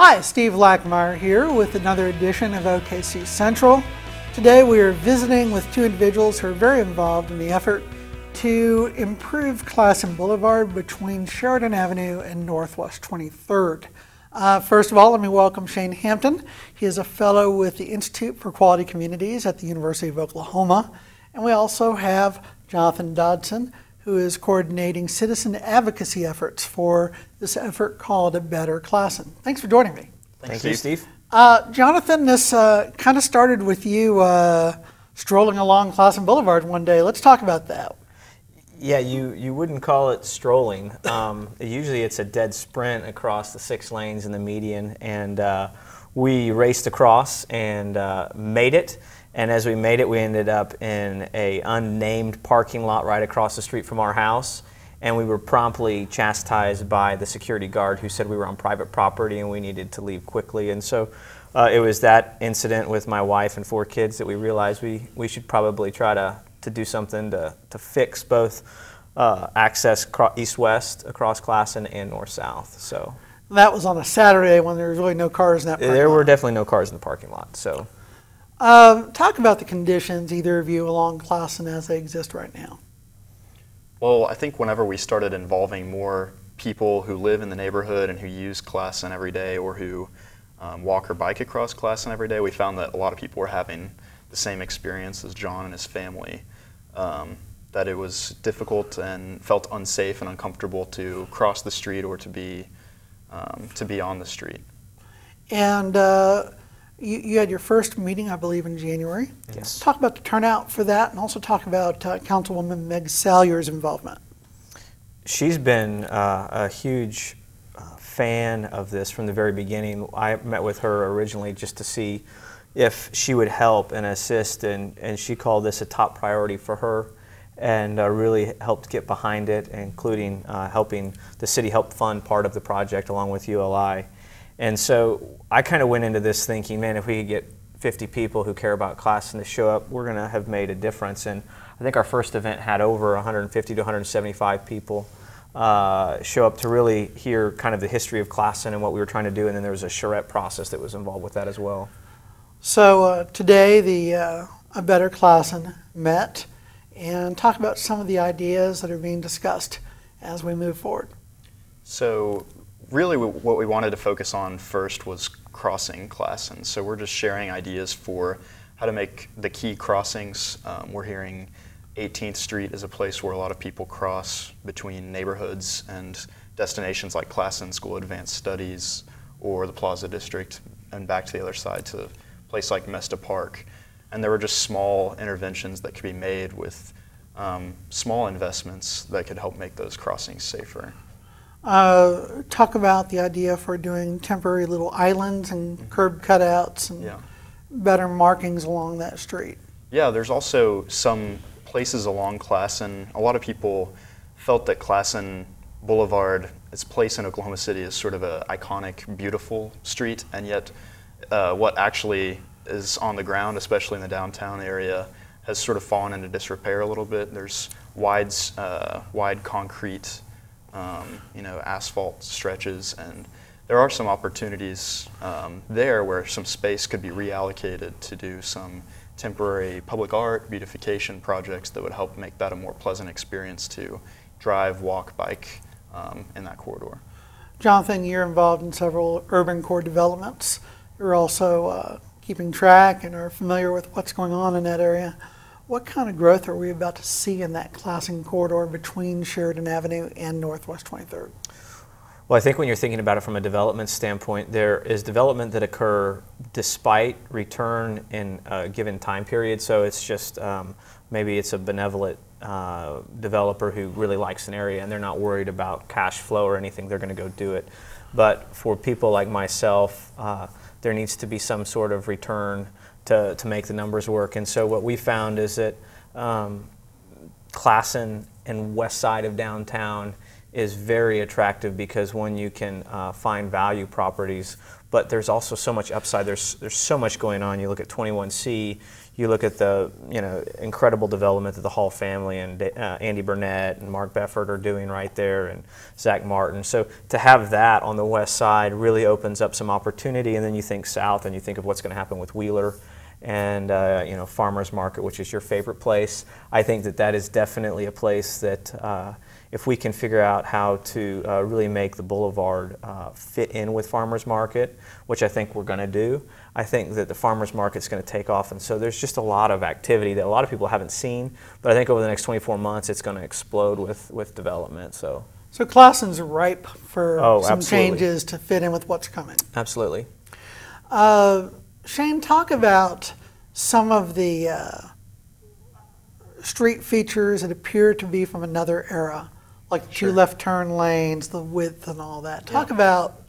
Hi, Steve Lackmeyer here with another edition of OKC Central. Today we are visiting with two individuals who are very involved in the effort to improve Classen Boulevard between Sheridan Avenue and Northwest 23rd. First of all, let me welcome Shane Hampton. He is a fellow with the Institute for Quality Communities at the University of Oklahoma. And we also have Jonathan Dodson, who is coordinating citizen advocacy efforts for this effort called A Better Classen. Thanks for joining me. Thank you, Steve. Jonathan, this kind of started with you strolling along Classen Boulevard one day. Let's talk about that. Yeah, you wouldn't call it strolling. Usually it's a dead sprint across the 6 lanes in the median, and we raced across and made it. And as we made it, we ended up in an unnamed parking lot right across the street from our house. And we were promptly chastised by the security guard who said we were on private property and we needed to leave quickly. And so it was that incident with my wife and 4 kids that we realized we should probably try to do something to fix both access east-west across Classen and north-south. So that was on a Saturday when there was really no cars in that parking lot. There were definitely no cars in the parking lot. So. Talk about the conditions, either of you, along Classen as they exist right now. Well, I think whenever we started involving more people who live in the neighborhood and who use Classen every day or who walk or bike across Classen every day, we found that a lot of people were having the same experience as John and his family, that it was difficult and felt unsafe and uncomfortable to cross the street or to be on the street. And you had your first meeting, I believe, in January. Yes. Talk about the turnout for that, and also talk about Councilwoman Meg Salyer's involvement. She's been a huge fan of this from the very beginning. I met with her originally just to see if she would help and assist, and she called this a top priority for her and really helped get behind it, including helping the city help fund part of the project along with ULI. And so I kind of went into this thinking, man, if we could get 50 people who care about Classen to show up, we're going to have made a difference. And I think our first event had over 150 to 175 people show up to really hear kind of the history of Classen and what we were trying to do. And then there was a charrette process that was involved with that as well. So today the A Better Classen met and talk about some of the ideas that are being discussed as we move forward. So really what we wanted to focus on first was crossing Classen. So we're just sharing ideas for how to make the key crossings. We're hearing 18th Street is a place where a lot of people cross between neighborhoods and destinations like Classen School of Advanced Studies or the Plaza District and back to the other side to a place like Mesta Park. And there were just small interventions that could be made with small investments that could help make those crossings safer. Talk about the idea for doing temporary little islands and curb cutouts and better markings along that street. Yeah, there's also some places along Classen. A lot of people felt that Classen Boulevard, its place in Oklahoma City, is sort of an iconic, beautiful street, and yet what actually is on the ground, especially in the downtown area, has sort of fallen into disrepair a little bit. There's wide concrete asphalt stretches, and there are some opportunities there where some space could be reallocated to do some temporary public art beautification projects that would help make that a more pleasant experience to drive, walk, bike in that corridor. Jonathan, you're involved in several urban core developments. You're also keeping track and are familiar with what's going on in that area. What kind of growth are we about to see in that Classen corridor between Sheridan Avenue and Northwest 23rd? Well, I think when you're thinking about it from a development standpoint, there is development that occur despite return in a given time period. So it's just maybe it's a benevolent developer who really likes an area and they're not worried about cash flow or anything. They're going to go do it. But for people like myself, there needs to be some sort of return to make the numbers work. And so what we found is that Classen and west side of downtown is very attractive because one, you can find value properties, but there's also so much upside. There's so much going on. You look at 21C, you look at the incredible development that the Hall family and Andy Burnett and Mark Beffert are doing right there, and Zach Martin. So to have that on the west side really opens up some opportunity. And then you think south, and you think of what's going to happen with Wheeler and Farmers Market, which is your favorite place. I think that is definitely a place that if we can figure out how to really make the boulevard fit in with Farmers Market, which I think we're going to do, I think that the Farmers Market's going to take off. And so there's just a lot of activity that a lot of people haven't seen, but I think over the next 24 months it's going to explode with development. So Classen's ripe for some absolutely. changes to fit in with what's coming. Absolutely. Shane, talk about some of the street features that appear to be from another era, like the two left turn lanes, the width and all that. Talk about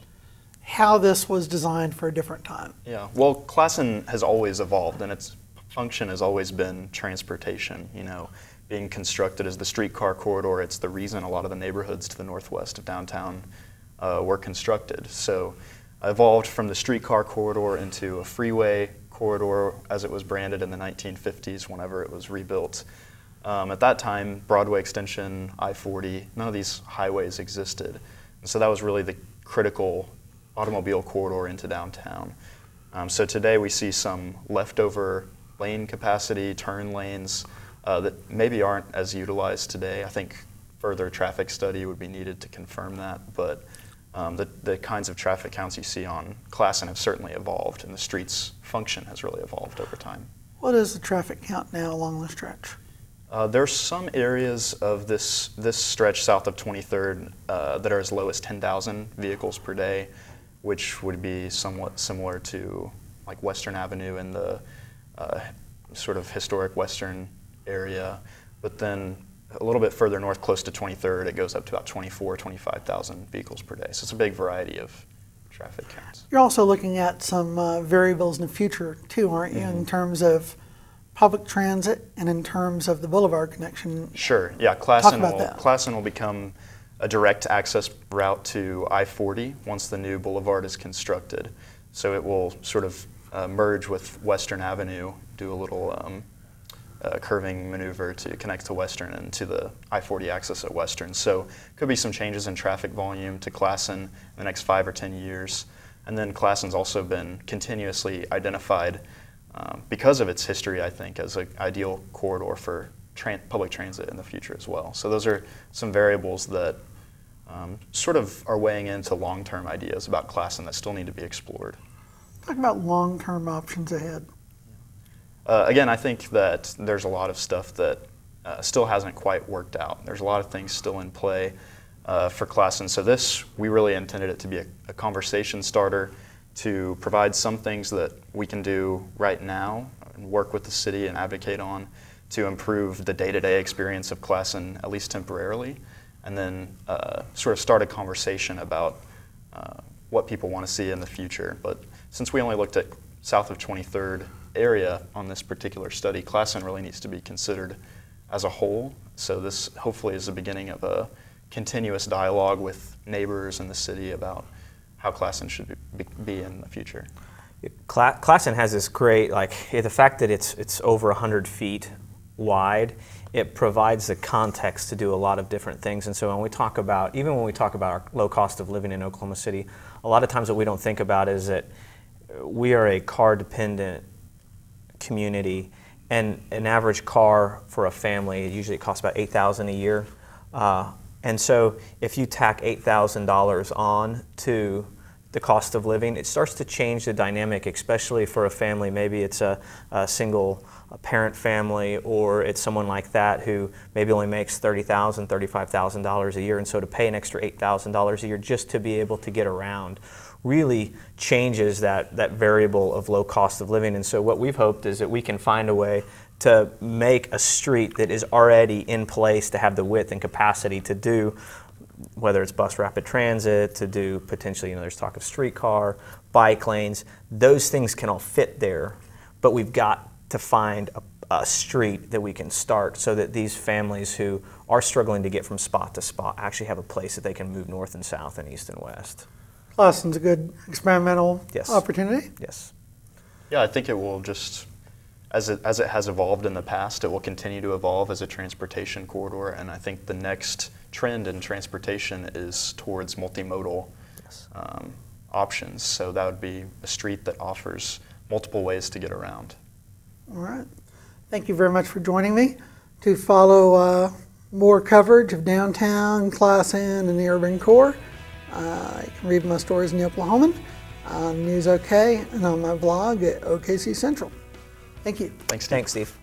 how this was designed for a different time. Yeah, well, Classen has always evolved, and its function has always been transportation. Being constructed as the streetcar corridor, it's the reason a lot of the neighborhoods to the northwest of downtown were constructed. So evolved from the streetcar corridor into a freeway corridor as it was branded in the 1950s whenever it was rebuilt. At that time, Broadway Extension, I-40, none of these highways existed. And so that was really the critical automobile corridor into downtown. So today we see some leftover lane capacity, turn lanes that maybe aren't as utilized today. I think further traffic study would be needed to confirm that, but the kinds of traffic counts you see on Classen have certainly evolved, and the street's function has really evolved over time. What is the traffic count now along the stretch? There's some areas of this stretch south of 23rd that are as low as 10,000 vehicles per day, which would be somewhat similar to like Western Avenue in the sort of historic Western area. But then a little bit further north, close to 23rd, it goes up to about 25,000 vehicles per day. So it's a big variety of traffic counts. You're also looking at some variables in the future too, aren't you, in terms of public transit and in terms of the boulevard connection? Sure, yeah, Classen will become a direct access route to I-40 once the new boulevard is constructed. So it will sort of merge with Western Avenue, do a little curving maneuver to connect to Western and to the I-40 access at Western. So could be some changes in traffic volume to Classen in the next 5 or 10 years. And then Classen's also been continuously identified because of its history, I think, as an ideal corridor for public transit in the future as well. So those are some variables that sort of are weighing into long-term ideas about Classen that still need to be explored. Talk about long-term options ahead. Again, I think that there's a lot of stuff that still hasn't quite worked out. There's a lot of things still in play for Classen. So we really intended it to be a conversation starter to provide some things that we can do right now and work with the city and advocate on to improve the day-to-day experience of Classen, at least temporarily, and then sort of start a conversation about what people want to see in the future. But since we only looked at south of 23rd area on this particular study, Classen really needs to be considered as a whole. So this hopefully is the beginning of a continuous dialogue with neighbors in the city about how Classen should be in the future. Classen has this great, the fact that it's over 100 feet wide, it provides the context to do a lot of different things. And so when we talk about our low cost of living in Oklahoma City, a lot of times what we don't think about is that we are a car-dependent community, and an average car for a family, usually it costs about $8,000 a year. And so if you tack $8,000 on to the cost of living, it starts to change the dynamic, especially for a family. Maybe it's a single parent family, or it's someone like that who maybe only makes $30,000, $35,000 a year. And so to pay an extra $8,000 a year just to be able to get around really changes that variable of low cost of living. And so what we've hoped is that we can find a way to make a street that is already in place to have the width and capacity to do, whether it's bus rapid transit, to do potentially, there's talk of streetcar, bike lanes, those things can all fit there, but we've got to find street that we can start so that these families who are struggling to get from spot to spot actually have a place that they can move north and south and east and west. Classen's a good experimental Yes. opportunity. Yes. Yeah, I think it will just, as it has evolved in the past, it will continue to evolve as a transportation corridor, and I think the next trend in transportation is towards multimodal Yes. options. So that would be a street that offers multiple ways to get around. All right. Thank you very much for joining me. To follow more coverage of downtown, Classen, and the urban core, you can read my stories in the Oklahoman on News OK and on my blog at OKC Central. Thank you. Thanks, Steve. Thanks, Steve.